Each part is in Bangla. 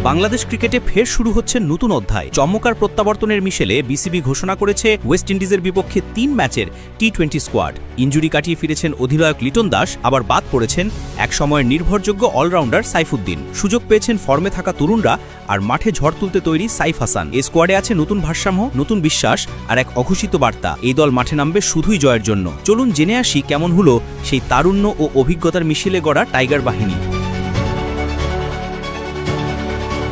বাংলাদেশ ক্রিকেটে ফের শুরু হচ্ছে নতুন অধ্যায়। চমৎকার প্রত্যাবর্তনের মিশেলে বিসিবি ঘোষণা করেছে ওয়েস্ট ইন্ডিজের বিপক্ষে ৩ ম্যাচের টি-20 স্কোয়াড। ইনজুরি কাটিয়ে ফিরেছেন অধিনায়ক লিটন দাস, আবার বাদ পড়েছেন এক সময়ের নির্ভরযোগ্য অলরাউন্ডার সাইফুদ্দিন। সুযোগ পেয়েছেন ফর্মে থাকা তরুণরা, আর মাঠে ঝড় তুলতে তৈরি সাইফ হাসান। এই স্কোয়াডে আছে নতুন ভারসাম্য, নতুন বিশ্বাস আর এক অঘোষিত বার্তা। এই দল মাঠে নামবে শুধুই জয়ের জন্য। চলুন জেনে আসি কেমন হলো সেই তারুণ্য ও অভিজ্ঞতার মিশেলে গড়া টাইগার বাহিনী।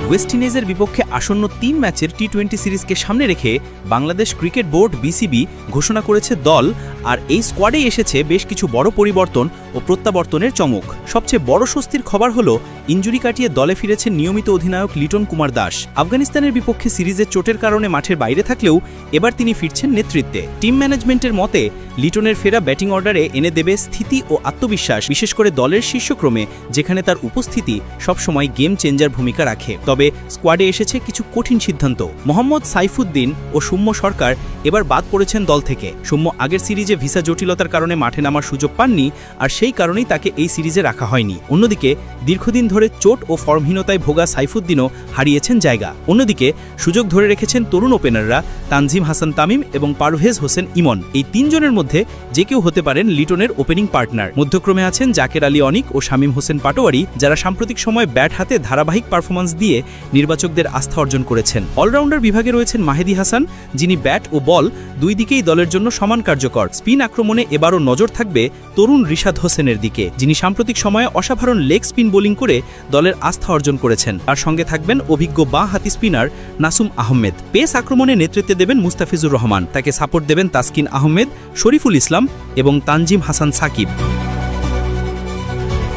ওয়েস্ট ইন্ডিজের বিপক্ষে আসন্ন ৩ ম্যাচের টি-20 সিরিজকে সামনে রেখে বাংলাদেশ ক্রিকেট বোর্ড বিসিবি ঘোষণা করেছে দল, আর এই স্কোয়াডেই এসেছে বেশ কিছু বড় পরিবর্তন ও প্রত্যাবর্তনের চমক। সবচেয়ে বড় স্বস্তির খবর হলো ইনজুরি কাটিয়ে দলে ফিরেছেন নিয়মিত অধিনায়ক লিটন কুমার দাস। আফগানিস্তানের বিপক্ষে সিরিজের চোটের কারণে মাঠের বাইরে থাকলেও এবার তিনি ফিরছেন নেতৃত্বে। টিম ম্যানেজমেন্টের মতে লিটনের ফেরা ব্যাটিং অর্ডারে এনে দেবে স্থিতি ও আত্মবিশ্বাস, বিশেষ করে দলের শীর্ষক্রমে, যেখানে তার উপস্থিতি সবসময় গেম চেঞ্জার ভূমিকা রাখে। তবে স্কোয়াডে এসেছে কিছু কঠিন সিদ্ধান্ত। মোহাম্মদ সাইফুদ্দিন ও সৌম্য সরকার এবার বাদ পড়েছেন দল থেকে। সৌম্য আগের সিরিজে ভিসা জটিলতার কারণে মাঠে নামার সুযোগ পাননি, আর সেই কারণেই তাকে এই সিরিজে রাখা হয়নি। অন্যদিকে দীর্ঘদিন ধরে চোট ও ফর্মহীনতায় ভোগা সাইফুদ্দিনও হারিয়েছেন জায়গা। অন্যদিকে সুযোগ ধরে রেখেছেন তরুণ ওপেনাররা তানজিম হাসান তামিম এবং পারভেজ হোসেন ইমন। এই ৩ জনের মধ্যে যে কেউ হতে পারেন লিটনের ওপেনিং পার্টনার। মধ্যক্রমে আছেন জাকের আলী অনিক ও শামীম হোসেন পাটোয়ারি, যারা সাম্প্রতিক সময় ব্যাট হাতে ধারাবাহিক পারফরম্যান্স দিয়ে নির্বাচকদের আস্থা অর্জন করেছেন। অলরাউন্ডার বিভাগে রয়েছেন মাহেদী হাসান, যিনি ব্যাট ও বল দুই দিকেই দলের জন্য সমান কার্যকর। স্পিন আক্রমণে এবারও নজর থাকবে তরুণ রিশাদ হোসেনের দিকে, যিনি সাম্প্রতিক সময়ে অসাধারণ লেগ স্পিন বোলিং করে দলের আস্থা অর্জন করেছেন। তার সঙ্গে থাকবেন অভিজ্ঞ বাঁ হাতি স্পিনার নাসুম আহমেদ। পেস আক্রমণে নেতৃত্বে দেবেন মুস্তাফিজুর রহমান, তাকে সাপোর্ট দেবেন তাসকিন আহমেদ, শরীফুল ইসলাম এবং তানজিম হাসান সাকিব।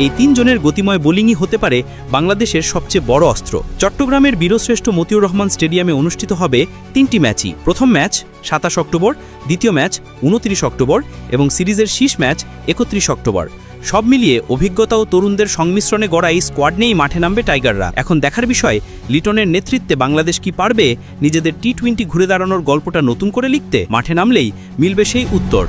এই ৩ জনের গতিময় বোলিংই হতে পারে বাংলাদেশের সবচেয়ে বড় অস্ত্র। চট্টগ্রামের বীরশ্রেষ্ঠ মতিউর রহমান স্টেডিয়ামে অনুষ্ঠিত হবে ৩টি ম্যাচই। প্রথম ম্যাচ ২৭ অক্টোবর, দ্বিতীয় ম্যাচ ২৯ অক্টোবর এবং সিরিজের শেষ ম্যাচ ৩১ অক্টোবর। সব মিলিয়ে অভিজ্ঞতা ও তরুণদের সংমিশ্রণে গড়া এই স্কোয়াড নিয়েই মাঠে নামবে টাইগাররা। এখন দেখার বিষয়, লিটনের নেতৃত্বে বাংলাদেশ কি পারবে নিজেদের টি-20 ঘুরে দাঁড়ানোর গল্পটা নতুন করে লিখতে? মাঠে নামলেই মিলবে সেই উত্তর।